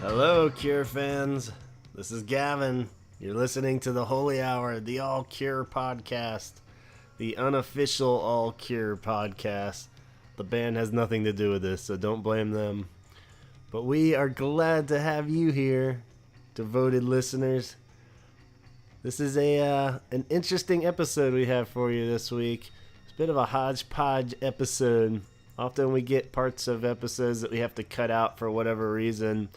Hello, Cure fans. This is Gavin. You're listening to the Holy Hour, the All Cure podcast, the unofficial All Cure podcast. The band has nothing to do with this, so don't blame them. But we are glad to have you here, devoted listeners. This is an interesting episode we have for you this week. It's a bit of a hodgepodge episode. Often we get parts of episodes that we have to cut out for whatever reason,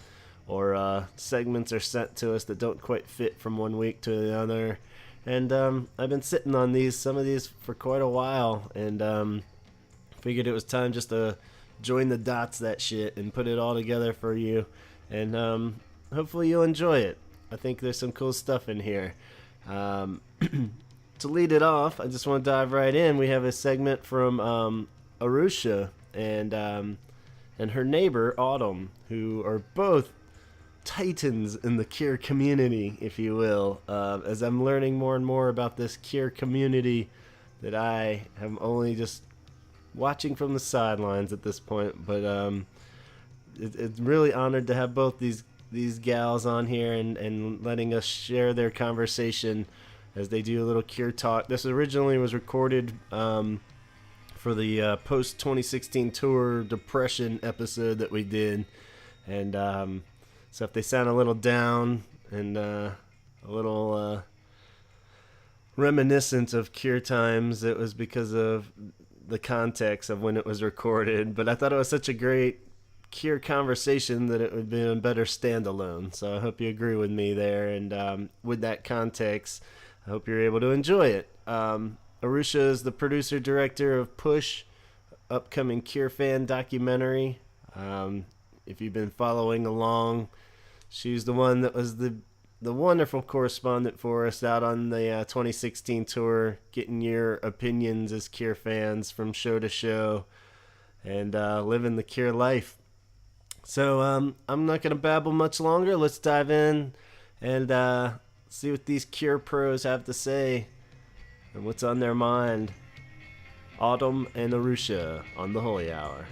or segments are sent to us that don't quite fit from one week to the other. And I've been sitting on some of these for quite a while, and figured it was time just to join the dots that shit and put it all together for you. And hopefully you'll enjoy it. I think there's some cool stuff in here. To lead it off, I just want to dive right in. We have a segment from Arusha and her neighbor Autumn, who are both titans in the Cure community, if you will, as I'm learning more and more about this Cure community that I am only just watching from the sidelines at this point. But it's really honored to have both these gals on here and letting us share their conversation as they do a little Cure talk. This originally was recorded for the post 2016 tour depression episode that we did, and so if they sound a little down and a little reminiscent of Cure times, it was because of the context of when it was recorded. But I thought it was such a great Cure conversation that it would be a better standalone. So I hope you agree with me there. And with that context, I hope you're able to enjoy it. Arusha is the producer director of Push, upcoming Cure fan documentary. If you've been following along, she's the one that was the wonderful correspondent for us out on the 2016 tour, getting your opinions as Cure fans from show to show and living the Cure life. So I'm not going to babble much longer. Let's dive in and see what these Cure pros have to say and what's on their mind. Autumn and Arusha on the Holy Hour.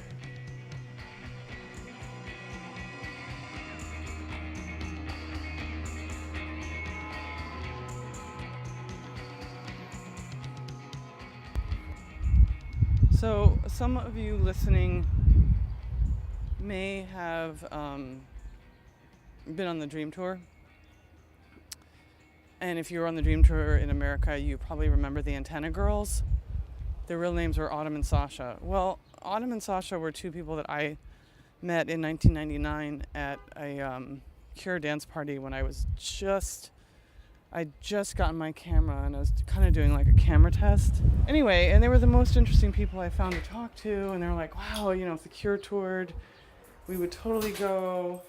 So some of you listening may have been on the Dream Tour. And if you were on the Dream Tour in America, you probably remember the Antenna Girls. Their real names were Autumn and Sasha. Well, Autumn and Sasha were two people that I met in 1999 at a Cure dance party when I just gotten my camera and I was kind of doing like a camera test. Anyway, and they were the most interesting people I found to talk to, and they were like, wow, if the Cure toured, we would totally go.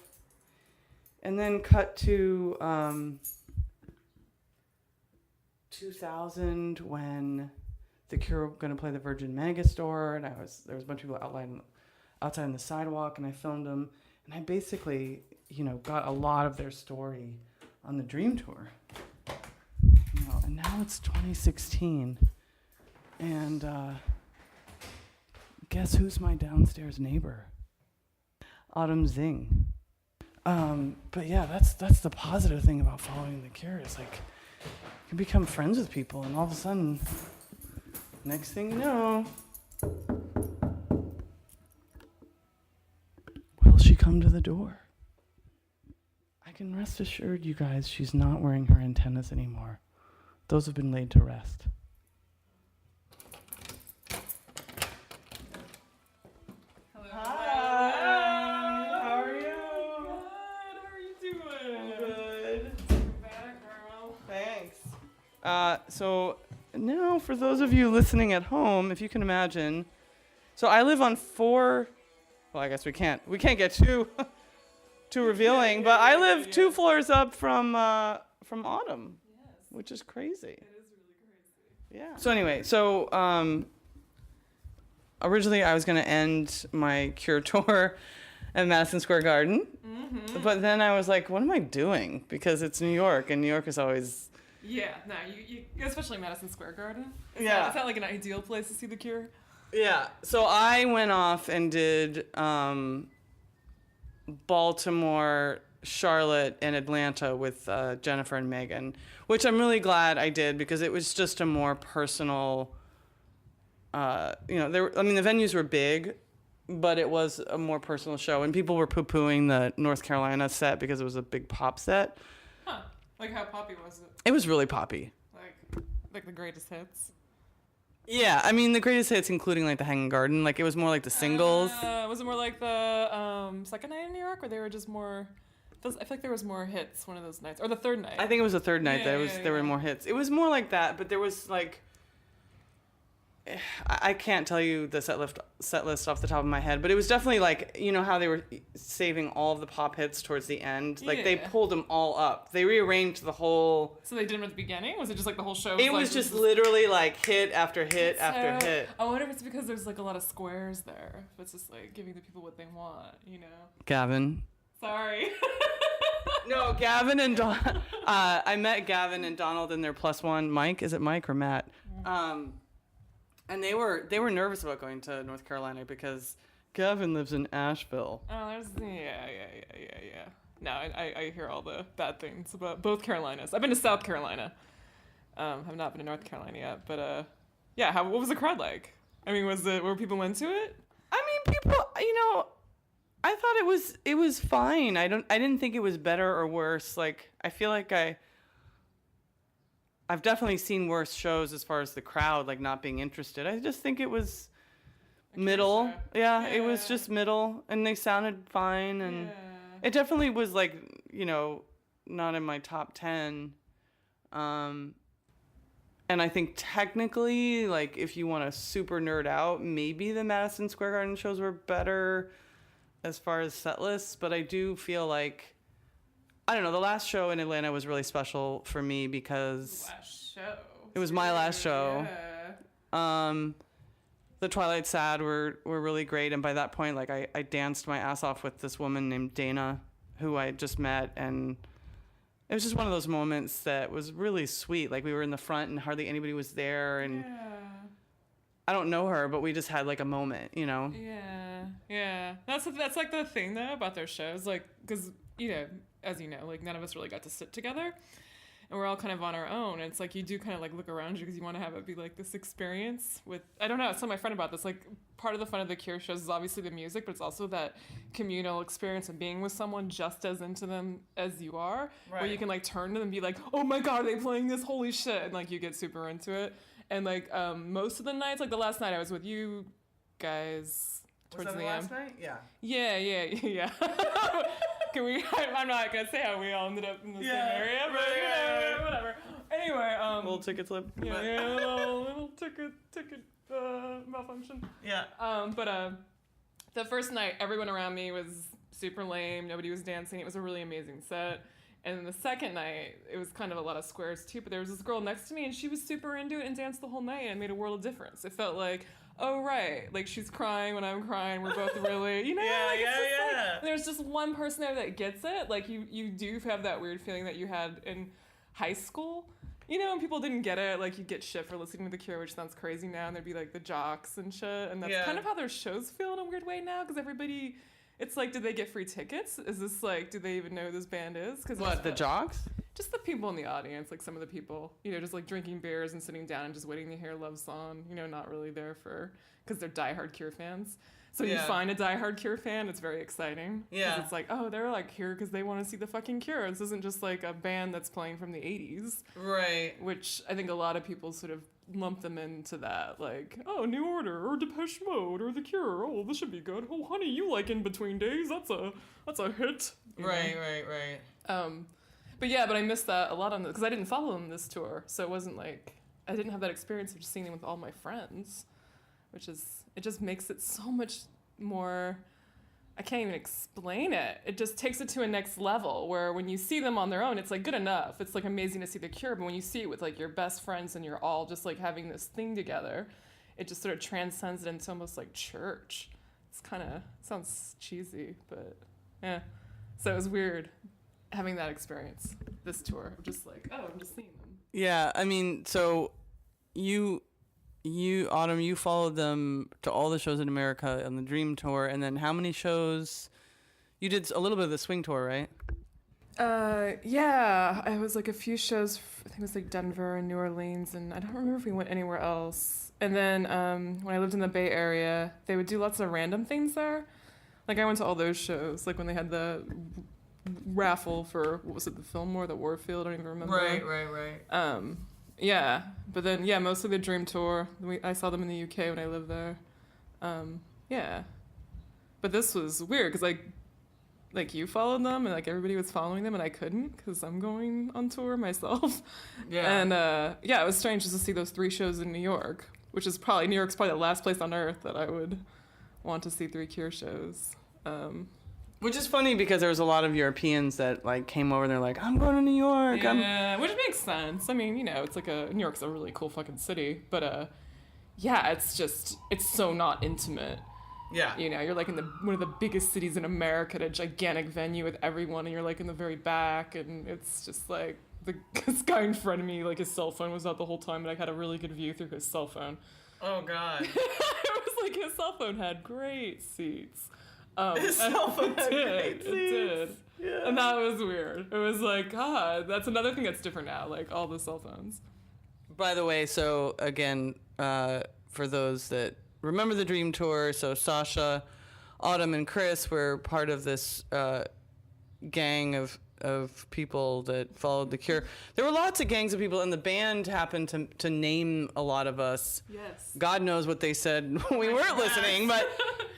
And then cut to 2000 when the Cure were going to play the Virgin Megastore, and there was a bunch of people outside on the sidewalk, and I filmed them, and I basically, got a lot of their story on the Dream Tour. And now it's 2016, and guess who's my downstairs neighbor? Autumn Zing. But yeah, that's the positive thing about following the Cure is like you can become friends with people, and all of a sudden, next thing you know, will she come to the door? I can rest assured, you guys, she's not wearing her antennas anymore. Those have been laid to rest. Hello. Hi. How are you? Good. How are you doing? Good. Welcome back, girl. Thanks. So now, for those of you listening at home, if you can imagine, so I live on 4. Well, I guess we can't get too revealing, but I live 2 floors up from Autumn. Which is crazy. It is really crazy. Yeah. So anyway, originally I was going to end my Cure tour at Madison Square Garden. Mm-hmm. But then I was like, what am I doing? Because it's New York, and New York is always... Yeah, no, you especially Madison Square Garden. Is that like an ideal place to see the Cure? Yeah. So I went off and did Baltimore, Charlotte, and Atlanta with Jennifer and Megan, which I'm really glad I did because it was just a more personal. The venues were big, but it was a more personal show, and people were poo-pooing the North Carolina set because it was a big pop set. Huh? Like how poppy was it? It was really poppy. Like the greatest hits. Yeah, I mean the greatest hits, including like the Hanging Garden. Like it was more like the singles. Was it more like the second night in New York, or they were just more? I feel like there was more hits one of those nights, or the third night. I think it was the third night there were more hits. It was more like that, but there was like. I can't tell you the set list off the top of my head, but it was definitely like, you know how they were saving all of the pop hits towards the end? Like they pulled them all up. They rearranged the whole... So they did them at the beginning? Was it just like the whole show? It was just literally like hit after hit after hit. I wonder if it's because there's like a lot of squares there. If it's just like giving the people what they want, you know? Gavin. Sorry. No, Gavin and Don. I met Gavin and Donald and their plus one. Mike? Is it Mike or Matt? And they were nervous about going to North Carolina because Gavin lives in Asheville. Oh, yeah. No, I hear all the bad things about both Carolinas. I've been to South Carolina. Have not been to North Carolina yet, but yeah. What was the crowd like? I mean, were people into it? I mean, people. I thought it was fine. I didn't think it was better or worse. Like I feel like I've definitely seen worse shows as far as the crowd like not being interested. I just think it was middle. Yeah, it was just middle, and they sounded fine, and it definitely was like, not in my top 10. And I think technically, like if you want to super nerd out, maybe the Madison Square Garden shows were better as far as set lists, but I do feel like I don't know. The last show in Atlanta was really special for me because it was my last show. Yeah. The Twilight Sad were really great, and by that point, like I danced my ass off with this woman named Dana, who I had just met, and it was just one of those moments that was really sweet. Like we were in the front, and hardly anybody was there, and I don't know her, but we just had like a moment, Yeah. That's like the thing though about their shows, like because as you know, like none of us really got to sit together, and we're all kind of on our own. And it's like you do kind of like look around you because you want to have it be like this experience with. I don't know. I was telling my friend about this. Like part of the fun of the Cure shows is obviously the music, but it's also that communal experience of being with someone just as into them as you are, where you can like turn to them and be like, "Oh my god, are they playing this? Holy shit!" And like you get super into it. And like most of the nights, like the last night I was with you guys. Was that the last night? Yeah. Yeah. Can we? I'm not gonna say how we all ended up in the same area, but whatever. Anyway, little ticket slip. Yeah, little ticket malfunction. Yeah. But the first night, everyone around me was super lame. Nobody was dancing. It was a really amazing set. And then the second night, it was kind of a lot of squares too. But there was this girl next to me, and she was super into it and danced the whole night, and it made a world of difference. It felt like, oh right, like she's crying when I'm crying. We're both really, Like, there's just one person there that gets it. Like you do have that weird feeling that you had in high school. And people didn't get it. Like you'd get shit for listening to The Cure, which sounds crazy now, and there'd be like the jocks and shit. And that's kind of how their shows feel in a weird way now, because everybody. It's like, did they get free tickets? Is this like, do they even know who this band is? Cause what, the jocks? Just the people in the audience, like some of the people, just like drinking beers and sitting down and just waiting to hear Love Song, not really there because they're diehard Cure fans. So you find a diehard Cure fan, it's very exciting. Yeah. It's like, oh, they're like here because they want to see the fucking Cure. This isn't just like a band that's playing from the 80s. Right. Which I think a lot of people sort of lump them into that, like, oh, New Order or Depeche Mode or The Cure. Oh, this should be good. Oh, honey, you like In Between Days? That's a hit. Right. But I missed that a lot on because I didn't follow them this tour, so it wasn't like I didn't have that experience of just seeing them with all my friends, it just makes it so much more. I can't even explain it. It just takes it to a next level where when you see them on their own, it's like good enough. It's like amazing to see The Cure, but when you see it with like your best friends and you're all just like having this thing together, it just sort of transcends it into almost like church. It's kind of sounds cheesy, but yeah. So it was weird having that experience this tour. I'm just like, oh, I'm just seeing them. Yeah, I mean, so you Autumn, you followed them to all the shows in America on the Dream Tour, and then how many shows You did a little bit of the swing tour, right? Yeah, I was like a few shows. I think it was like Denver and New Orleans, and I don't remember if we went anywhere else. And then when I lived in the Bay Area, they would do lots of random things there. Like I went to all those shows, like when they had the raffle for what was it, the Fillmore, the Warfield? I don't even remember. Right. Yeah, but then mostly the Dream Tour. I saw them in the UK when I lived there. Yeah, but this was weird because like you followed them and like everybody was following them and I couldn't because I'm going on tour myself. Yeah. And it was strange just to see those 3 shows in New York, which is probably New York's probably the last place on earth that I would want to see 3 Cure shows. Which is funny because there was a lot of Europeans that like came over and they're like, I'm going to New York. Yeah, which makes sense. I mean, it's like New York's a really cool fucking city, but it's so not intimate. Yeah. You're like in one of the biggest cities in America at a gigantic venue with everyone, and you're like in the very back, and it's just like this guy in front of me, like his cell phone was out the whole time, and I had a really good view through his cell phone. Oh God. It was like his cell phone had great seats. His cell phone had great seats. It did. Yeah. And that was weird. It was like, God, that's another thing that's different now, like all the cell phones. By the way, so again, for those that remember the Dream Tour, so Sasha, Autumn, and Chris were part of this gang of people that followed the Cure. There were lots of gangs of people, and the band happened to name a lot of us. Yes. God knows what they said when we weren't listening,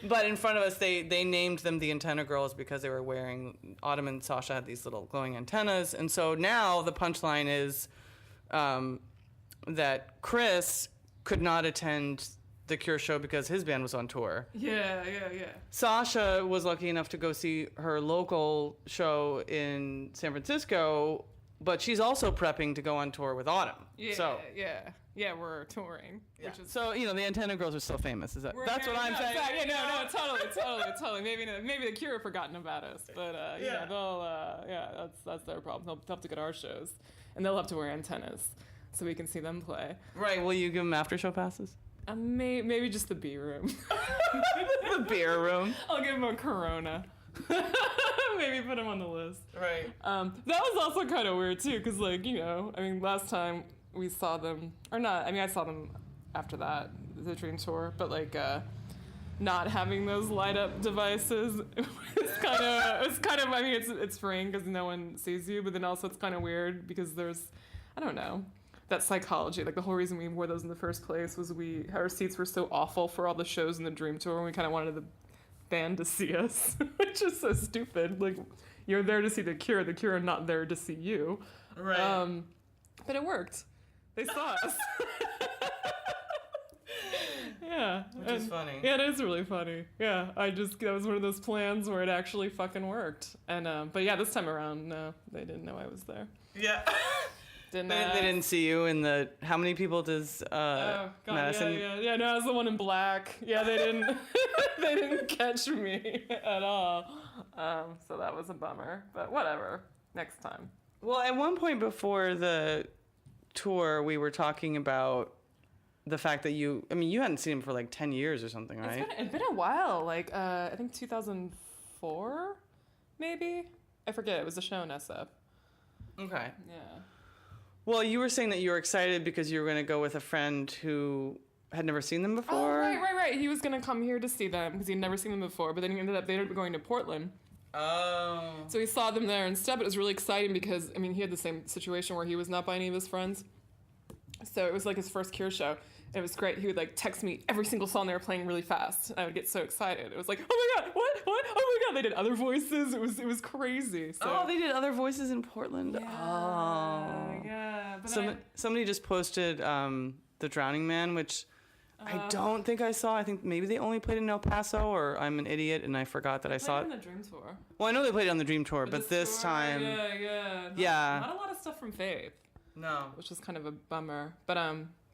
but in front of us, they named them the Antenna Girls because they were wearing, Autumn and Sasha had these little glowing antennas, and so now the punchline is that Chris could not attend the Cure show because his band was on tour. Yeah. Sasha was lucky enough to go see her local show in San Francisco, but she's also prepping to go on tour with Autumn. Yeah, we're touring. Yeah. Which is, so, the Antenna Girls are still famous. That's what I'm saying? Totally. Maybe the Cure have forgotten about us, but that's their problem. They'll have to get to our shows, and they'll have to wear antennas so we can see them play. Right. Will you give them after show passes? Maybe just the B room. The beer room. I'll give him a Corona. Maybe put him on the list. Right. That was also kind of weird too, because last time we saw them, or not. I mean, I saw them after that, the Dream Tour, but not having those light up devices it's kind of. I mean, it's freeing because no one sees you, but then also it's kind of weird because there's, I don't know. That psychology, like the whole reason we wore those in the first place was our seats were so awful for all the shows in the Dream Tour, and we kind of wanted the band to see us, which is so stupid. Like, you're there to see the Cure are not there to see you. Right. But it worked. They saw us. Yeah. Which is funny. Yeah, it is really funny. Yeah, that was one of those plans where it actually fucking worked. And, but yeah, this time around, no, they didn't know I was there. Yeah. They Didn't didn't see you in the. How many people does Madison? Yeah. No, I was the one in black. Yeah, they didn't. They didn't catch me at all. So that was a bummer. But whatever. Next time. Well, at one point before the tour, we were talking about the fact that you hadn't seen him for like 10 years or something, right? It's been a while. Like I think 2004, maybe. I forget. It was a show in SF. Okay. Yeah. Well, you were saying that you were excited because you were going to go with a friend who had never seen them before. Oh, right. He was going to come here to see them because he'd never seen them before, but then they ended up going to Portland. Oh. So he saw them there instead, but it was really exciting because, I mean, he had the same situation where he was not by any of his friends. So it was like his first Cure show. It was great. He would like text me every single song they were playing really fast. And I would get so excited. It was like, oh my God, what? Oh my God. They did other voices. It was crazy. So. Oh, they did other voices in Portland. Yeah, oh. Yeah. But somebody just posted The Drowning Man, which I don't think I saw. I think maybe they only played in El Paso, or I'm an idiot and I forgot that I saw it. on the Dream Tour. Well, I know they played it on the Dream Tour, but this time. Yeah. Not a lot of stuff from Faith. No. Which is kind of a bummer. But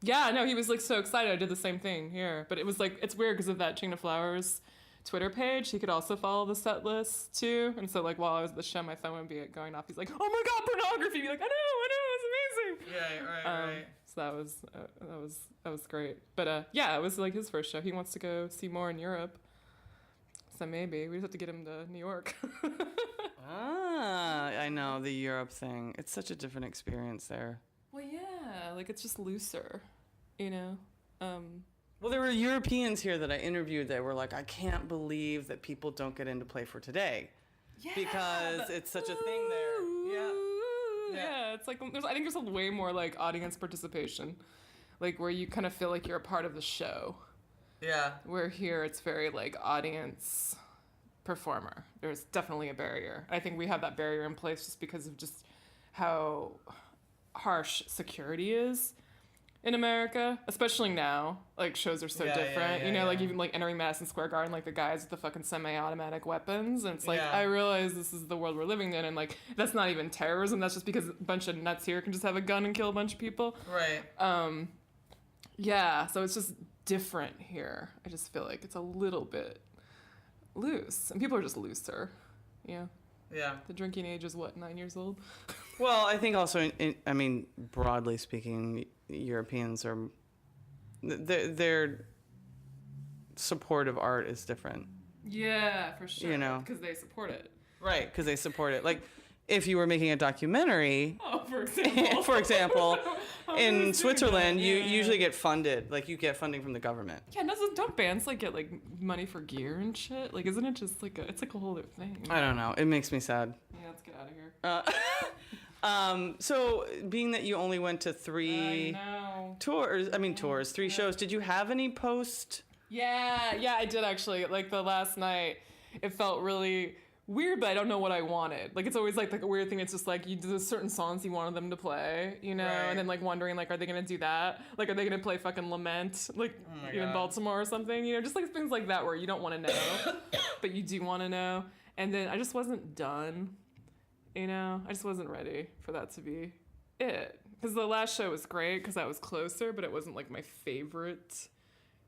yeah, no, he was like so excited. I did the same thing here. But it was like, it's weird because of that Chain of Flowers Twitter page. He could also follow the set list too. And so like while I was at the show, my phone would be going off. He's like, oh my God, pornography. Be like, I know, it's amazing. Yeah, right. So that was great. But yeah, it was like his first show. He wants to go see more in Europe. So maybe we just have to get him to New York. I know the Europe thing. It's such a different experience there. Well, yeah, like it's just looser, you know. Well, there were Europeans here that I interviewed that were like, I can't believe that people don't get into Play for Today. Yeah, Because it's such a thing there. Yeah, it's like I think there's a way more like audience participation, like where you kind of feel like you're a part of the show. Yeah. Where here it's very like audience performer. There's definitely a barrier. I think we have that barrier in place just because of just how harsh security is in America, especially now. Like shows are so different. You know, like even like entering Madison Square Garden, like the guys with the fucking semi-automatic weapons, and it's like I realize this is the world we're living in, and like that's not even terrorism. That's just because a bunch of nuts here can just have a gun and kill a bunch of people. Right. Yeah. So it's just different here. I just feel like it's a little bit loose, and people are just looser. Yeah. Yeah. The drinking age is what, 9 years old? Well, I think also, I mean, broadly speaking, Europeans are, their support of art is different. Yeah, for sure. You know. Because they support it. Right, because they support it. Like, if you were making a documentary, For example. in Switzerland, you usually get funded. Like, you get funding from the government. Yeah, don't bands like get like money for gear and shit? Like, isn't it just like it's like a whole other thing? I don't know. It makes me sad. Yeah, let's get out of here. So being that you only went to 3 tours, 3 shows, did you have any post? Yeah, I did actually. Like the last night, it felt really weird, but I don't know what I wanted. Like it's always like a weird thing. It's just like you do certain songs you wanted them to play, you know, and then like wondering like, are they gonna do that? Like, are they gonna play fucking Lament, like in Baltimore or something? You know, just like things like that where you don't want to know, but you do want to know. And then I just wasn't done, you know. I just wasn't ready for that to be it. Because the last show was great because that was closer, but it wasn't like my favorite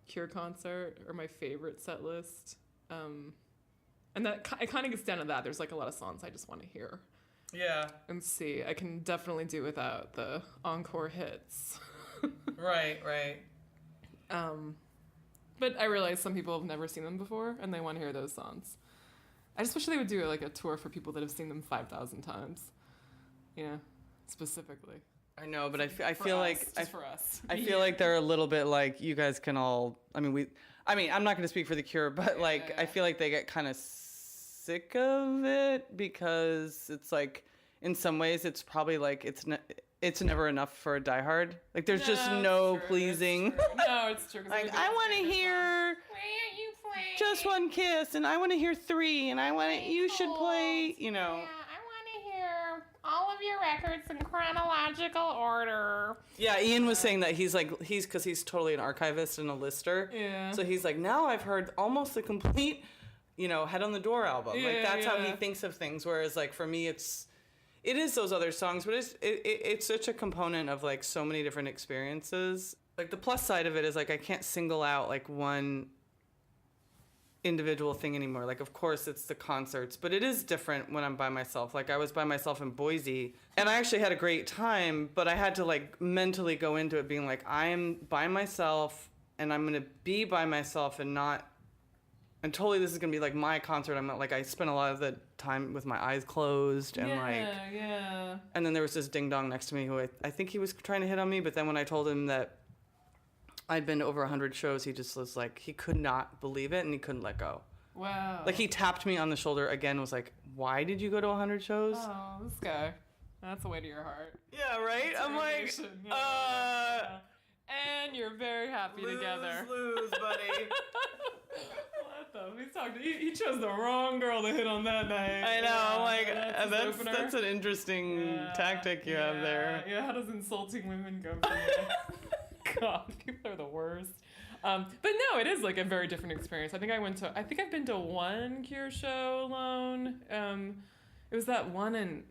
Cure concert or my favorite set list. And that it kind of gets down to that. There's like a lot of songs I just want to hear. Yeah. And see. I can definitely do without the encore hits. Right. But I realize some people have never seen them before and they want to hear those songs. I just wish they would do like a tour for people that have seen them 5,000 times. Yeah, specifically. I know, but I feel like for us. I feel like they're a little bit like you guys can all. I mean, I'm not going to speak for the Cure, but like I feel like they get kind of sick of it because it's like in some ways it's probably like it's never enough for a diehard. Like there's just no pleasing. No, it's true. Like I want to hear. Why aren't you playing? Just One Kiss, and I want to hear 3, and I want you should play. You know. Yeah, I want to hear all of your records in chronological order. Yeah, Ian was saying that he's because he's totally an archivist and a lister. Yeah. So he's like, now I've heard almost the complete, Head on the Door album. Yeah, like that's how he thinks of things. Whereas like for me, it is those other songs, but it's such a component of like so many different experiences. Like the plus side of it is like I can't single out like one individual thing anymore. Like of course it's the concerts, but it is different when I'm by myself. Like I was by myself in Boise and I actually had a great time, but I had to like mentally go into it being like I am by myself and I'm gonna be by myself and totally this is gonna be like my concert. I'm not like I spent a lot of the time with my eyes closed and and then there was this ding dong next to me who I think he was trying to hit on me, but then when I told him that I'd been to over 100 shows, he just was like, he could not believe it and he couldn't let go. Wow. Like he tapped me on the shoulder again, was like, why did you go to 100 shows? Oh, this guy. That's a way to your heart. Yeah, right? I'm like, And you're very happy together. Lose, buddy. What the? He chose the wrong girl to hit on that night. I know, I'm like, that's an interesting tactic you have there. Yeah, how does insulting women go from there? God, people are the worst. But no, it is like a very different experience. I think I've been to one Cure show alone. It was that one in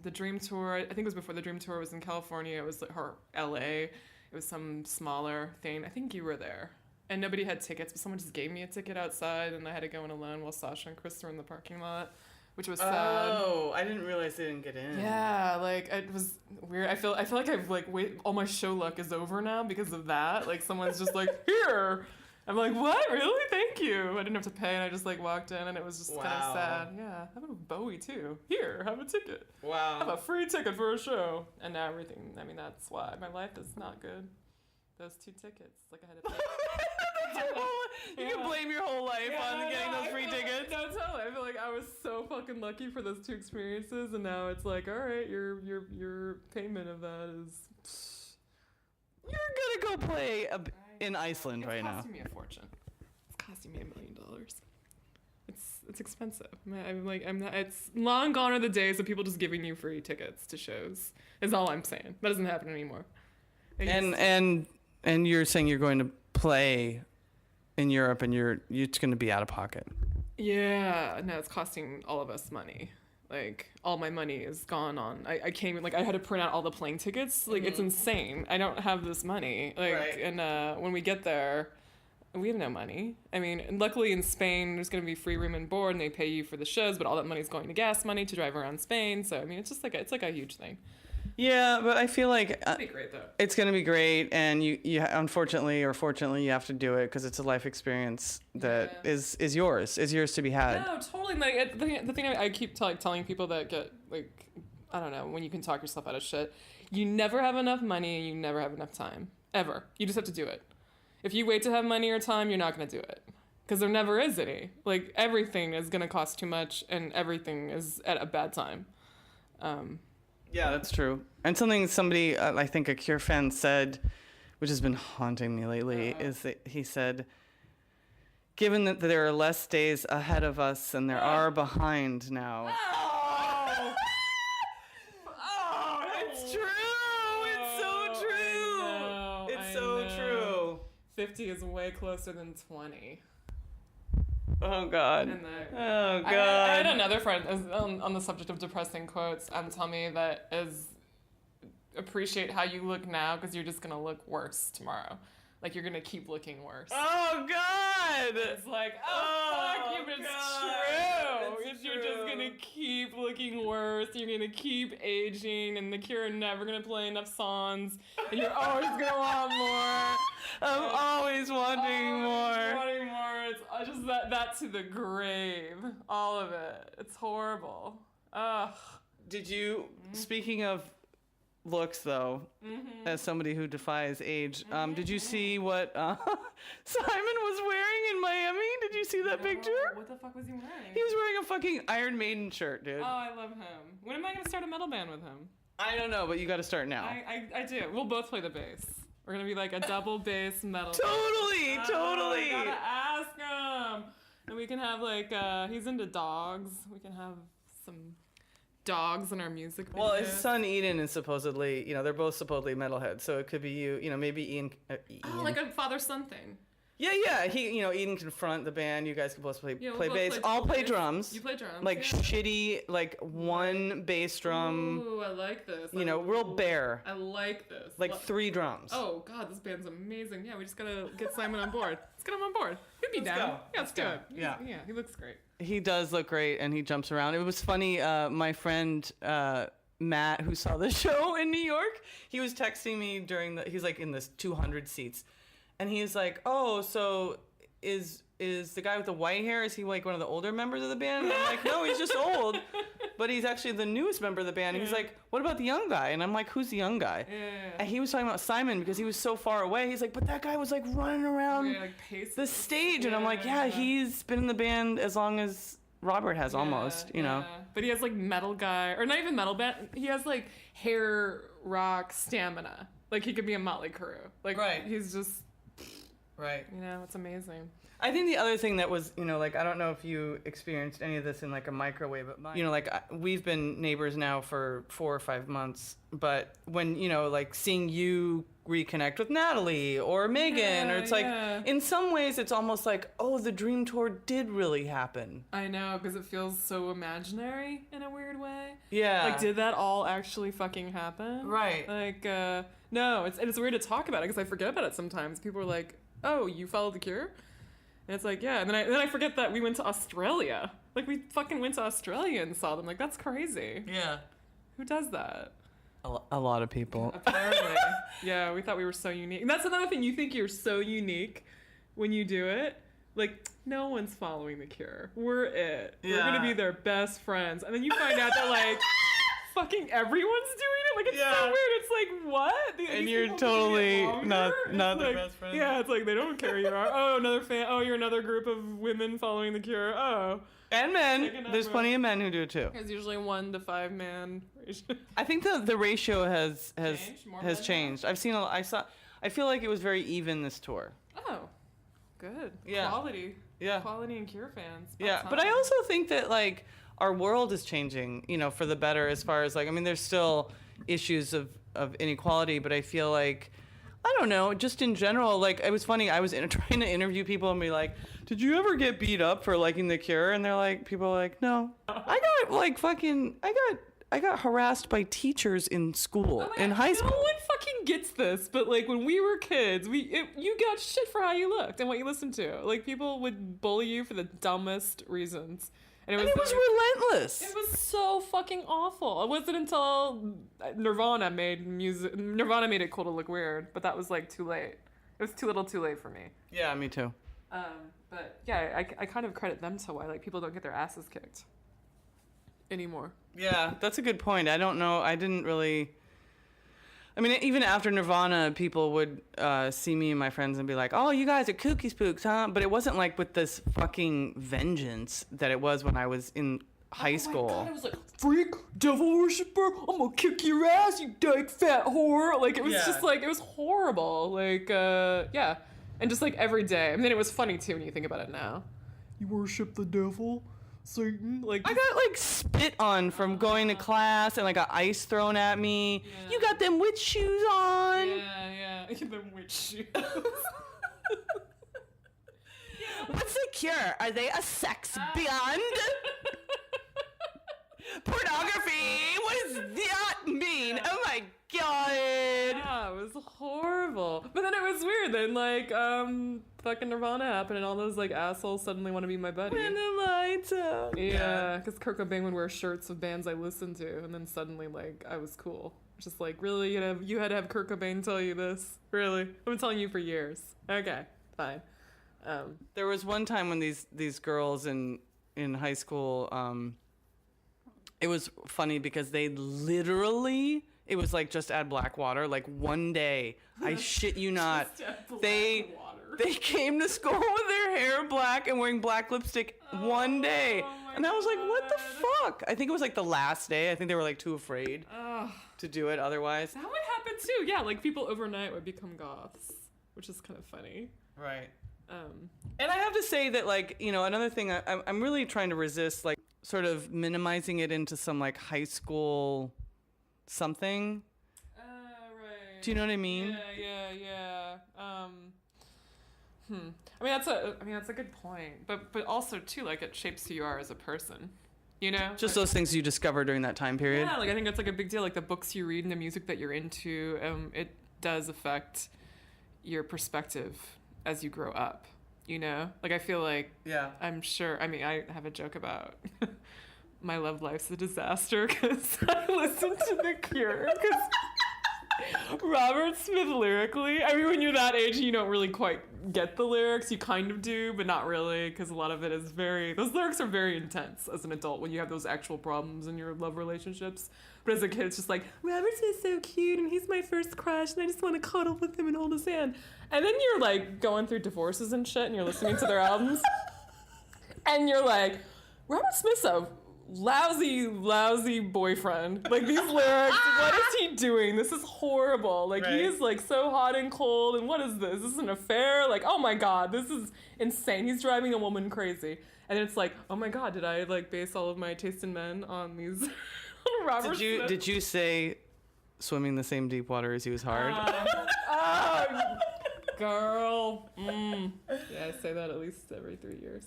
the Dream Tour. I think it was before the Dream Tour was in California. It was like LA. It was some smaller thing. I think you were there. And nobody had tickets, but someone just gave me a ticket outside, and I had to go in alone while Sasha and Chris were in the parking lot, which was sad. Oh, I didn't realize they didn't get in. Yeah, like it was weird. I feel like I've like all my show luck is over now because of that. Like someone's just like here, I'm like, what? Really? Thank you. I didn't have to pay, and I just like walked in, and it was just kind Wow. of sad. Yeah, how about Bowie too? Here, have a ticket. Wow. Have a free ticket for a show. And now everything. I mean, that's why my life is not good. Those 2 tickets, like I had to pay. You can blame your whole life on getting those free tickets. No, totally. I feel like I was so fucking lucky for those 2 experiences, and now it's like, all right, your payment of that is. You're gonna go play in Iceland right now. It's costing me a fortune. It's costing me $1 million. It's expensive. I'm not. It's long gone are the days of people just giving you free tickets to shows. Is all I'm saying. That doesn't happen anymore. And you're saying you're going to play in Europe, and you're going to be out of pocket. Yeah, no, it's costing all of us money. Like, all my money is gone on. I can't even, like, I had to print out all the plane tickets. Like, it's insane. I don't have this money. Like, Right. And when we get there, we have no money. I mean, and luckily in Spain, there's going to be free room and board, and they pay you for the shows, but all that money's going to gas money to drive around Spain. So, I mean, it's just like, it's like a huge thing. Yeah, but I feel like It'll be great, though. it's going to be great, and you unfortunately or fortunately you have to do it because it's a life experience that is yours to be had. No, totally. Like the thing I keep telling people that get like, I don't know, when you can talk yourself out of shit, you never have enough money and you never have enough time ever. You just have to do it. If you wait to have money or time, you're not gonna do it because there never is any. Like everything is gonna cost too much and everything is at a bad time. Yeah, that's true. And somebody, I think a Cure fan said, which has been haunting me lately, is that he said, given that there are less days ahead of us than there are behind now. Oh, it's true. It's so true. It's so true. 50 is way closer than 20. Oh God. And Oh God. I had another friend on the subject of depressing quotes tell me that appreciate how you look now because you're just gonna look worse tomorrow. Like you're gonna keep looking worse. Oh God. It's like, fuck you, but it's true. You're just gonna keep looking worse. You're gonna keep aging, and the Cure are never gonna play enough songs, and you're always gonna want more. I'm always wanting more. Wanting more. It's just that to the grave. All of it. It's horrible. Ugh. Did you, speaking of looks though, as somebody who defies age, did you see what Simon was wearing in Miami? Did you see that picture? What the fuck was he wearing? He was wearing a fucking Iron Maiden shirt, dude. Oh, I love him. When am I gonna start a metal band with him? I don't know, but you got to start now. I do. We'll both play the bass. We're gonna be like a double bass metal. Totally. I gotta ask him. And we can have like he's into dogs. We can have some dogs in our music video. Well, his son Eden is supposedly, they're both supposedly metalheads, so it could be you, maybe Ian. Oh, like a father-son thing. Yeah. He, Eden can front the band. You guys can both play We'll bass. play I'll play bass. drums. You play drums. Like yeah. shitty, like one bass drum. Ooh, I like this. Real bare. I like this. Like 3 drums. Oh God, this band's amazing. Yeah, we just gotta get Simon on board. Let's get him on board. He'd be down. go. Yeah, let's do it. Yeah. Yeah, he looks great. He does look great, and he jumps around. It was funny. My friend Matt, who saw the show in New York, he was texting me he's like in this 200 seats, and he was like, "Oh, so is the guy with the white hair? Is he like one of the older members of the band?" And I'm like, "No, he's just old, but he's actually the newest member of the band." And he's like, "What about the young guy?" And I'm like, "Who's the young guy?" Yeah. And he was talking about Simon because he was so far away. He's like, "But that guy was like running around Yeah, like pacing. the stage," and I'm like, "Yeah, he's been in the band as long as Robert has, almost, Yeah. But he has like metal guy, or not even metal band. He has like hair rock stamina. Like he could be a Motley Crue. Like Right. he's just, Right. it's amazing. I think the other thing that was, like, I don't know if you experienced any of this in like a microwave, but we've been neighbors now for 4 or 5 months, but when, like seeing you reconnect with Natalie or Megan, or it's like, in some ways it's almost like, oh, the dream tour did really happen. I know, because it feels so imaginary in a weird way. Yeah. Like, did that all actually fucking happen? Right. Like, no, it's weird to talk about it because I forget about it sometimes. People are like, oh, you followed the Cure? And it's like, yeah. And then I forget that we went to Australia. Like, we fucking went to Australia and saw them. Like, that's crazy. Yeah. Who does that? A lot of people. Apparently. Yeah, we thought we were so unique. And that's another thing. You think you're so unique when you do it. Like, no one's following The Cure. We're it. We're gonna be their best friends. And then you find out that, like, fucking everyone's doing it. Like, it's so weird. It's like, what? And you're totally not their best friend. Yeah, it's like, they don't care you are. Oh, another fan. Oh, you're another group of women following The Cure. Oh. And men. There's plenty of men who do it too. There's usually 1 to 5 man ratio. I think the ratio has changed. I feel like it was very even this tour. Oh. Good. Yeah. Quality. Yeah. Quality and Cure fans. Yeah, but I also think that, like, our world is changing, for the better as far as, like, I mean, there's still issues of inequality, but I feel like, I don't know, just in general, like, it was funny, I was trying to interview people and be like, did you ever get beat up for liking The Cure? And they're like, people are like, no. I got, like, I got harassed by teachers in school, in high school. No one fucking gets this, but, like, when we were kids, you got shit for how you looked and what you listened to. Like, people would bully you for the dumbest reasons. And it was relentless. It was so fucking awful. It wasn't until Nirvana made it cool to look weird, but that was, like, too late. It was too little too late for me. Yeah, me too. But, yeah, I kind of credit them to why, like, people don't get their asses kicked anymore. Yeah, that's a good point. I don't know. I didn't really... I mean, even after Nirvana, people would see me and my friends and be like, oh, you guys are kooky spooks, huh? But it wasn't like with this fucking vengeance that it was when I was in high school. My God, it was like, freak, devil worshiper, I'm gonna kick your ass, you dyke fat whore. Like, it was just like, it was horrible. Like, yeah. And just like every day. I mean, it was funny too when you think about it now. You worship the devil? Satan? Like, I got like spit on from going to class and like got ice thrown at me. Yeah. You got them witch shoes on. Yeah. Them witch shoes. What's The Cure? Are they a sex beyond? Pornography? What does that mean? Yeah. Oh my God. Yeah, it was horrible. But then it was weird. Then, like, fucking Nirvana happened and all those, like, assholes suddenly want to be my buddy. When the lights out. Yeah, because Kurt Cobain would wear shirts of bands I listened to, and then suddenly, like, I was cool. Just like, really? You had to have Kurt Cobain tell you this? Really? I've been telling you for years. Okay, fine. There was one time when these girls in high school, it was funny because they literally... It was like just add black water. Like one day, I shit you not, they came to school with their hair black and wearing black lipstick one day. And I was like, what the fuck? I think it was like the last day. I think they were like too afraid to do it otherwise. That would happen too. Yeah, like people overnight would become goths, which is kind of funny. Right. And I have to say that, like, another thing I'm really trying to resist, like, sort of minimizing it into some like high school something. Right. Do you know what I mean? Yeah. I mean, that's a good point. But also too, like, it shapes who you are as a person. Just like, those things you discover during that time period. Yeah, like I think that's like a big deal. Like the books you read and the music that you're into, it does affect your perspective as you grow up. Like I feel like I'm sure. I mean, I have a joke about my love life's a disaster because I listen to The Cure because Robert Smith lyrically, I mean, when you're that age, you don't really quite get the lyrics. You kind of do, but not really, because a lot of it is those lyrics are very intense as an adult when you have those actual problems in your love relationships. But as a kid, it's just like, Robert Smith's so cute and he's my first crush and I just want to cuddle with him and hold his hand. And then you're like going through divorces and shit and you're listening to their albums and you're like, Robert Smith's a lousy boyfriend. Like, these lyrics, what is he doing? This is horrible. Like, he is, like, so hot and cold, and what is this? Is this an affair? Like, oh my God, this is insane. He's driving a woman crazy. And it's like, oh my God, did I, like, base all of my taste in men on these Robert Smith? Did you say swimming the same deep water as he was hard? Girl. Yeah, I say that at least every 3 years.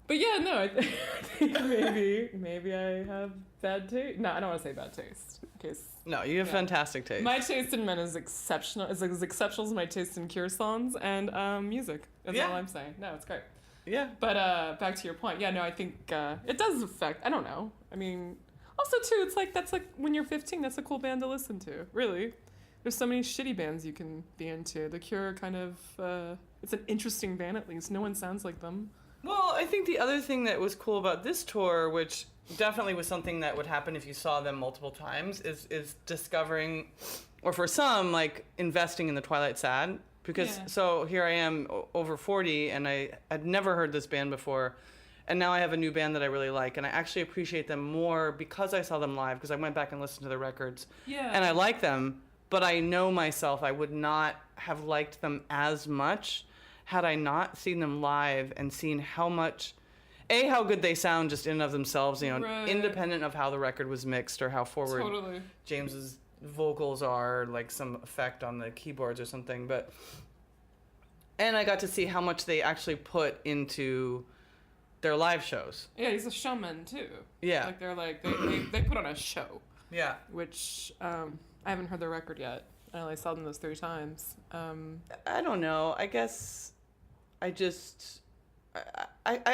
But yeah, no, I think maybe I have bad taste. No, I don't want to say bad taste. No, you have fantastic taste. My taste in men is exceptional. It's as exceptional as my taste in Cure songs and music. That's all I'm saying. No, it's great. Yeah. But back to your point. Yeah, no, I think it does affect. I don't know. I mean, also too, it's like that's like when you're 15, that's a cool band to listen to. Really. There's so many shitty bands you can be into. The Cure kind of, it's an interesting band at least. No one sounds like them. Well, I think the other thing that was cool about this tour, which definitely was something that would happen if you saw them multiple times, is discovering, or for some, like investing in the Twilight Sad. Because so here I am over 40 and I had never heard this band before. And now I have a new band that I really like, and I actually appreciate them more because I saw them live, because I went back and listened to the records. Yeah. And I like them, but I know myself I would not have liked them as much had I not seen them live and seen how much, how good they sound just in and of themselves, you know, right. Independent of how the record was mixed or how forward James's vocals are, like some effect on the keyboards or something. And I got to see how much they actually put into their live shows. Yeah, he's a showman too. Yeah. Like they're like, they put on a show. Yeah. Which, I haven't heard their record yet. I only saw them those 3 times. I don't know. I guess I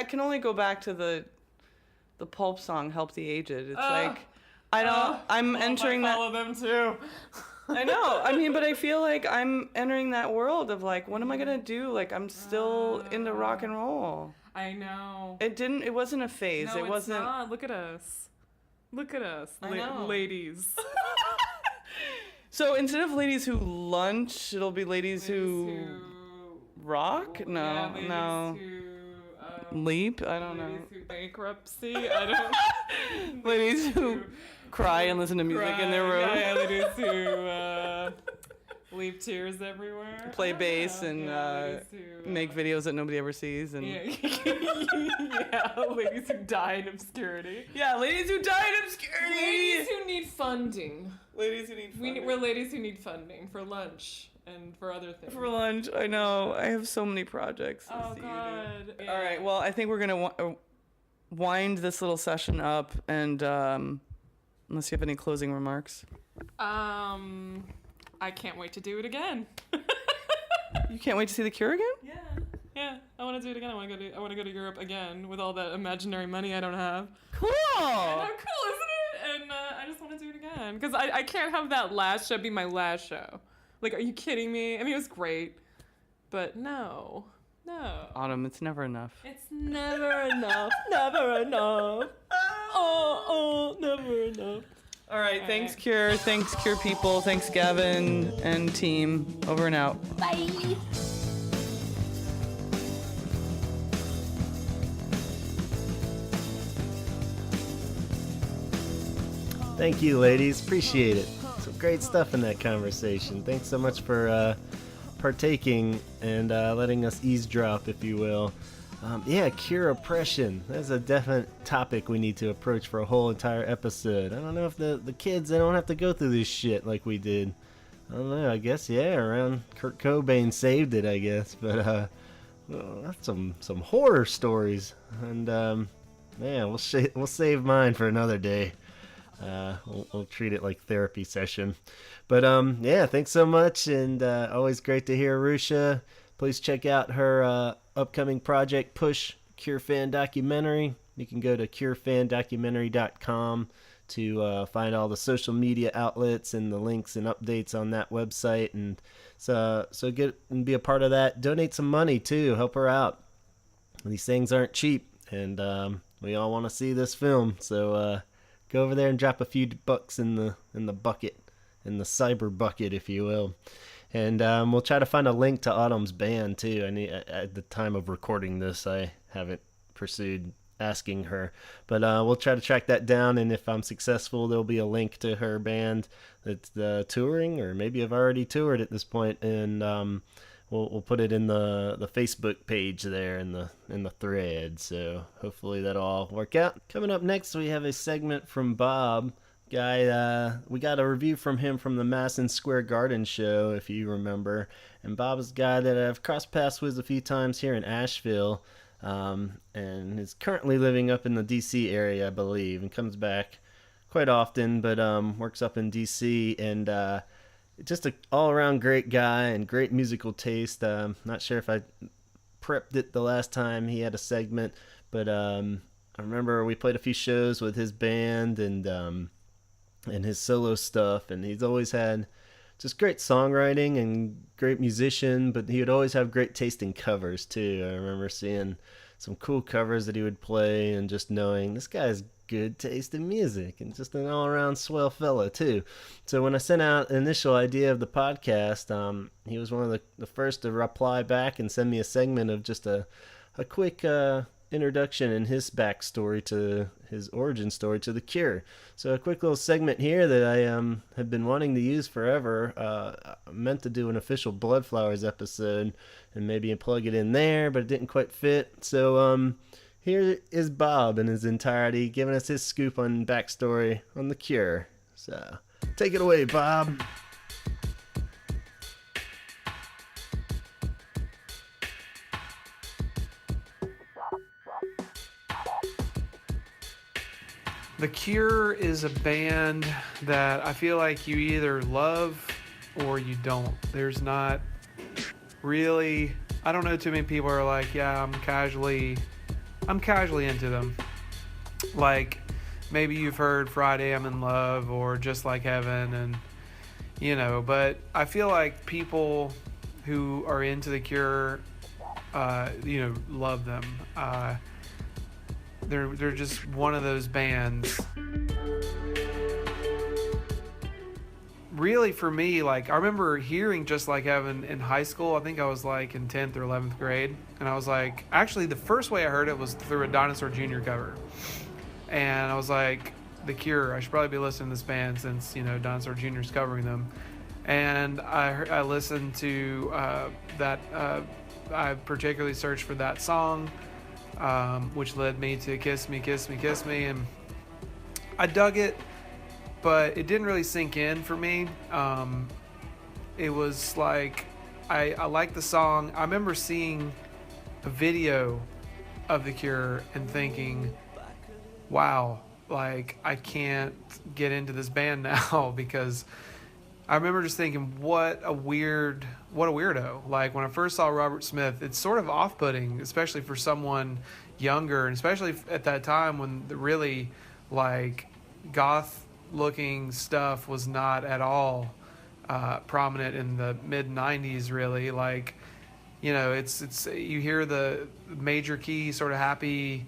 can only go back to the Pulp song "Help the Aged." It's like I'm entering that. Follow them too. I know. I mean, but I feel like I'm entering that world of like, what am I gonna do? Like, I'm still into rock and roll. I know. It wasn't a phase. No, it wasn't. It's not. Look at us, ladies. So instead of ladies who lunch, it'll be ladies who rock? No, yeah, no. Leap? I don't know. Ladies who bankruptcy? I don't. Ladies who cry and listen to music in their room. Yeah, ladies who leave tears everywhere. Play bass and make videos that nobody ever sees. And yeah, ladies who die in obscurity. Yeah, ladies who die in obscurity. Ladies who need funding. Ladies who need funding. We're ladies who need funding for lunch and for other things. For lunch, I know. I have so many projects. Oh, God. Yeah. All right, well, I think we're going to wind this little session up, and unless you have any closing remarks. I can't wait to do it again. You can't wait to see The Cure again? Yeah. I want to do it again. I want to go to Europe again with all that imaginary money I don't have. Cool. I know, cool, isn't it? And I just want to do it again because I can't have that last show be my last show. Like, are you kidding me? I mean, it was great, but no. Autumn, it's never enough. It's never enough. Never enough. Oh, never enough. All right, thanks, Cure. Thanks, Cure people. Thanks, Gavin and team. Over and out. Bye. Thank you, ladies. Appreciate it. Some great stuff in that conversation. Thanks so much for partaking and letting us eavesdrop, if you will. Cure oppression. That's a definite topic we need to approach for a whole entire episode. I don't know if the kids, they don't have to go through this shit like we did. I don't know. I guess, around Kurt Cobain saved it, I guess. But, that's some horror stories. And, we'll save mine for another day. We'll treat it like therapy session. But, thanks so much. And always great to hear Arusha. Please check out her upcoming project, Push Cure Fan Documentary. You can go to curefandocumentary.com to find all the social media outlets and the links and updates on that website. And so get and be a part of that. Donate some money too. Help her out. These things aren't cheap, and we all want to see this film. So go over there and drop a few bucks in the bucket, in the cyber bucket, if you will. And we'll try to find a link to Autumn's band, too. At the time of recording this, I haven't pursued asking her. But we'll try to track that down, and if I'm successful, there'll be a link to her band that's touring, or maybe I've already toured at this point, and we'll put it in the Facebook page there in the thread. So hopefully that'll all work out. Coming up next, we have a segment from Bob. Guy, we got a review from him from the Madison Square Garden show, if you remember. And Bob is a guy that I've crossed paths with a few times here in Asheville, and is currently living up in the D.C. area, I believe, and comes back quite often, but works up in D.C. and just an all-around great guy and great musical taste. Not sure if I prepped it the last time he had a segment, but I remember we played a few shows with his band and his solo stuff, and he's always had just great songwriting and great musician, but he would always have great taste in covers too. I remember seeing some cool covers that he would play and just knowing this guy's good taste in music and just an all-around swell fella too. So when I sent out the initial idea of the podcast, he was one of the first to reply back and send me a segment of just a quick introduction and his backstory to his origin story to The Cure. So a quick little segment here that I have been wanting to use forever. I meant to do an official Blood Flowers episode and maybe plug it in there, but it didn't quite fit. So here is Bob in his entirety giving us his scoop on backstory on The Cure. So take it away, Bob. The Cure is a band that I feel like you either love or you don't. There's not really, I don't know too many people are like, yeah, I'm casually into them. Like maybe you've heard Friday I'm in Love or Just Like Heaven, and but I feel like people who are into The Cure love them. They're just one of those bands. Really, for me, like I remember hearing Just Like Heaven in high school. I think I was like in 10th or 11th grade, and I was like, actually, the first way I heard it was through a Dinosaur Jr. cover, and I was like, The Cure. I should probably be listening to this band since Dinosaur Jr. is covering them, and I listened to that. I particularly searched for that song. Which led me to Kiss Me, Kiss Me, Kiss Me, and I dug it, but it didn't really sink in for me. It was like, I liked the song. I remember seeing a video of The Cure and thinking, wow, like I can't get into this band now, because I remember just thinking, what a weirdo. Like when I first saw Robert Smith, it's sort of off-putting, especially for someone younger, and especially at that time when the really like goth-looking stuff was not at all prominent in the mid-90s. Really, like it's you hear the major key sort of happy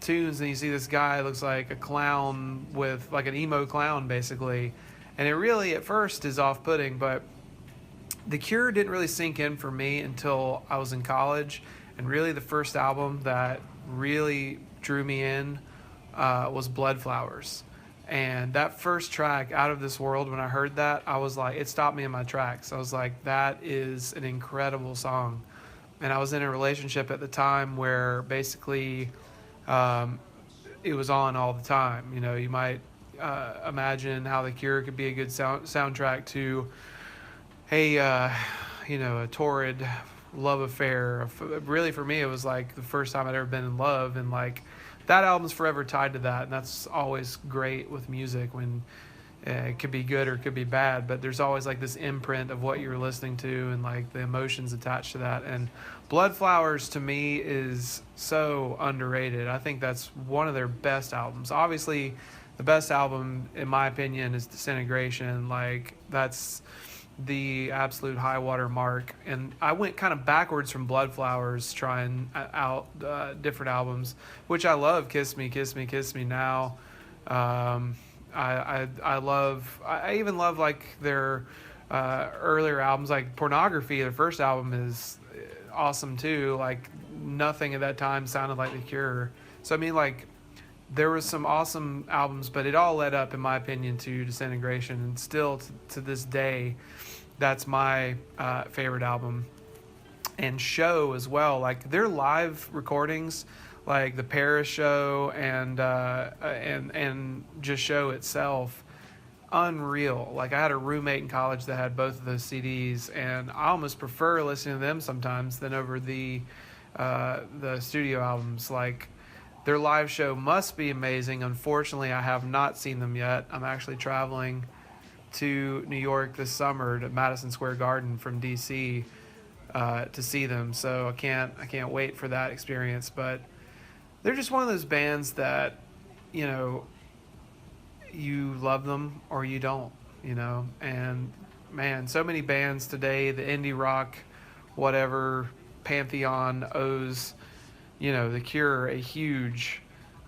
tunes, and you see this guy looks like a clown with like an emo clown basically. And it really, at first, is off-putting, but The Cure didn't really sink in for me until I was in college. And really, the first album that really drew me in was Blood Flowers. And that first track, Out of This World, when I heard that, I was like, it stopped me in my tracks. I was like, that is an incredible song. And I was in a relationship at the time where basically it was on all the time. You might imagine how The Cure could be a good soundtrack to a torrid love affair. Really, for me, it was like the first time I'd ever been in love, and like that album's forever tied to that. And that's always great with music, when it could be good or it could be bad, but there's always like this imprint of what you're listening to and like the emotions attached to that. And Blood Flowers to me is so underrated. I think that's one of their best albums. Obviously, the best album, in my opinion, is Disintegration. Like, that's the absolute high water mark. And I went kind of backwards from Blood Flowers, trying out different albums, which I love. Kiss Me, Kiss Me, Kiss Me Now. I even love like their earlier albums, like Pornography. Their first album is awesome too. Like, nothing at that time sounded like The Cure. So I mean, like, there was some awesome albums, but it all led up, in my opinion, to Disintegration. And still, to this day, that's my favorite album. And Show as well. Like, their live recordings, like the Paris show and just Show itself, unreal. Like, I had a roommate in college that had both of those CDs, and I almost prefer listening to them sometimes than over the studio albums. Like, their live show must be amazing. Unfortunately, I have not seen them yet. I'm actually traveling to New York this summer to Madison Square Garden from DC to see them. So I can't wait for that experience. But they're just one of those bands that, you love them or you don't. you know. And man, so many bands today, the indie rock, whatever, pantheon owes, you know, The Cure a huge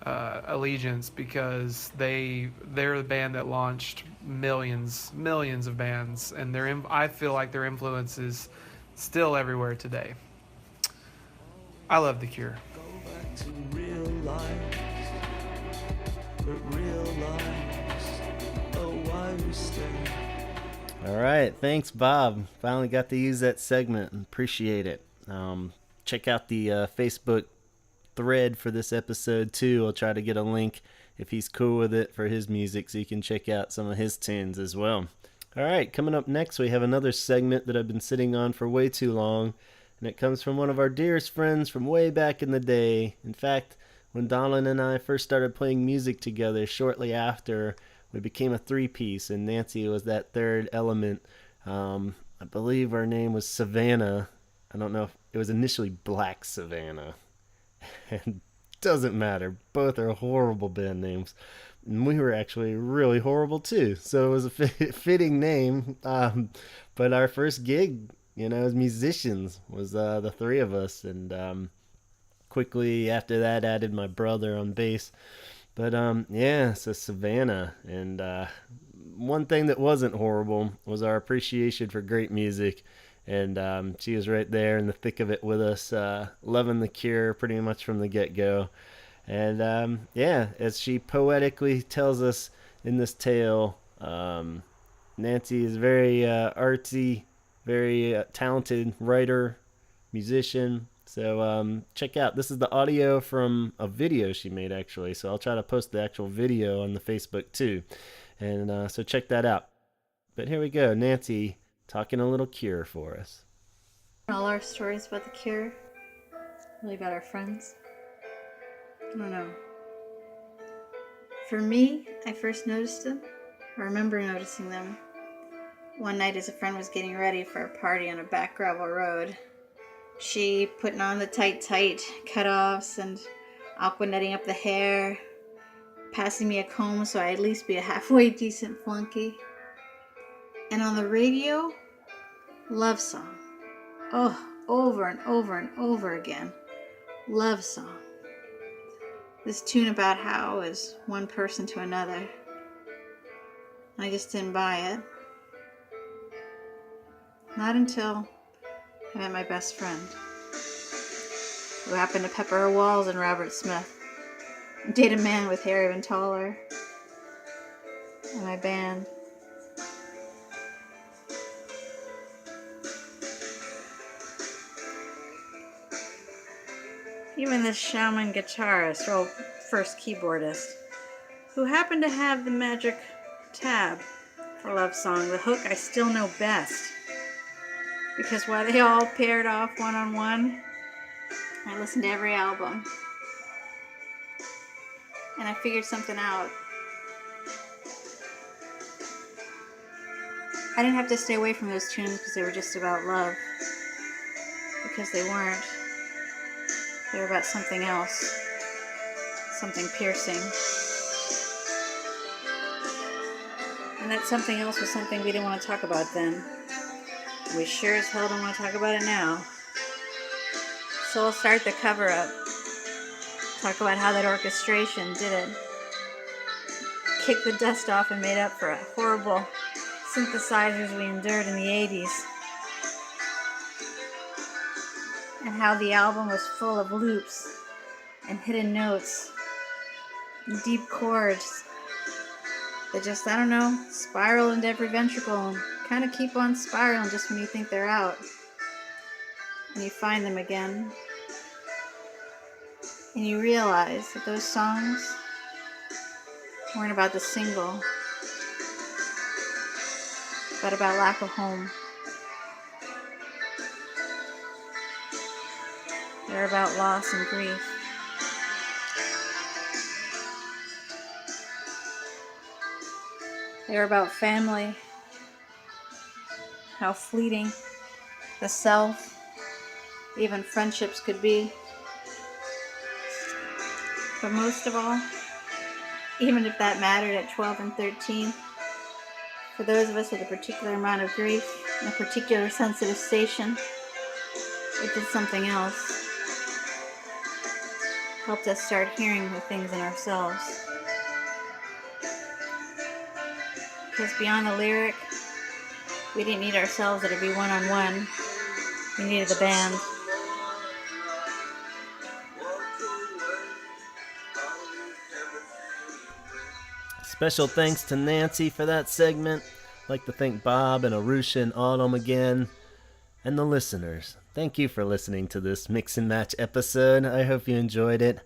allegiance, because they're the band that launched millions of bands, and I feel like their influence is still everywhere today. I love The Cure. Go back to real life, but realize, oh, why we stay. All right, thanks, Bob. Finally got to use that segment. Appreciate it. Check out the Facebook thread for this episode too. I'll try to get a link if he's cool with it for his music, so you can check out some of his tunes as well. All right, coming up next, we have another segment that I've been sitting on for way too long, and it comes from one of our dearest friends from way back in the day. In fact, when Donald and I first started playing music together, shortly after, we became a three-piece, and Nancy was that third element. I believe our name was Savannah. I don't know if it was initially Black Savannah. And doesn't matter. Both are horrible band names. And we were actually really horrible too. So it was a fitting name. But our first gig, you know, as musicians, was the three of us. And quickly after that, added my brother on bass. But yeah, so Savannah. And one thing that wasn't horrible was our appreciation for great music. And she was right there in the thick of it with us, loving The Cure pretty much from the get-go. And yeah, as she poetically tells us in this tale, Nancy is very artsy, very talented writer, musician. So check out, this is the audio from a video she made actually. So I'll try to post the actual video on the Facebook too. And so check that out. But here we go, Nancy talking a little Cure for us. All our stories about the Cure, really about our friends. I don't know. For me, I first noticed them. I remember noticing them one night as a friend was getting ready for a party on a back gravel road. She putting on the tight cutoffs and aqua netting up the hair, passing me a comb so I'd at least be a halfway decent flunky. And on the radio, Love Song. Oh, over and over and over again. Love Song. This tune about how is one person to another. I just didn't buy it. Not until I met my best friend, who happened to pepper her walls in Robert Smith, and date a man with hair even taller, and my band. Even this shaman guitarist, or first keyboardist, who happened to have the magic tab for Love Song, the hook I still know best. Because while they all paired off one-on-one, I listened to every album. And I figured something out. I didn't have to stay away from those tunes because they were just about love. Because they weren't. They were about something else. Something piercing. And that something else was something we didn't want to talk about then. We sure as hell don't want to talk about it now. So we'll start the cover up. Talk about how that orchestration did it. Kick the dust off and made up for a horrible synthesizers we endured in the 80s. And how the album was full of loops and hidden notes and deep chords that just, I don't know, spiral into every ventricle and kind of keep on spiraling just when you think they're out. And you find them again. And you realize that those songs weren't about the single, but about lack of home. They're about loss and grief. They're about family, how fleeting the self, even friendships could be. But most of all, even if that mattered at 12 and 13, For those of us with a particular amount of grief and a particular sensitive station, it did something else. Helped us start hearing the things in ourselves. Because beyond the lyric, we didn't need ourselves to be one-on-one. We needed the band. Special thanks to Nancy for that segment. I'd like to thank Bob and Arusha and Autumn again. And the listeners. Thank you for listening to this Mix and Match episode. I hope you enjoyed it.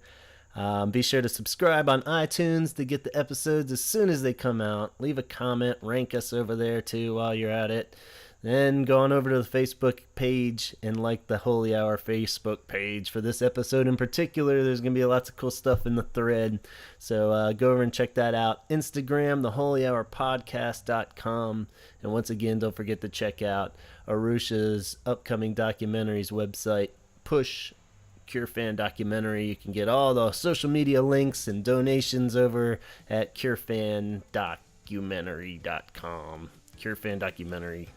Be sure to subscribe on iTunes to get the episodes as soon as they come out. Leave a comment, rank us over there too while you're at it. Then go on over to the Facebook page and like the Holy Hour Facebook page for this episode in particular. There's going to be lots of cool stuff in the thread. So go over and check that out. Instagram, theholyhourpodcast.com. And once again, don't forget to check out Arusha's upcoming documentaries website, Push Cure Fan Documentary. You can get all the social media links and donations over at curefandocumentary.com. curefandocumentary.com.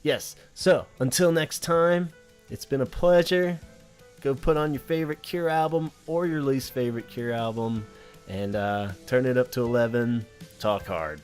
Yes, so until next time, it's been a pleasure. Go put on your favorite Cure album or your least favorite Cure album and turn it up to 11. Talk hard.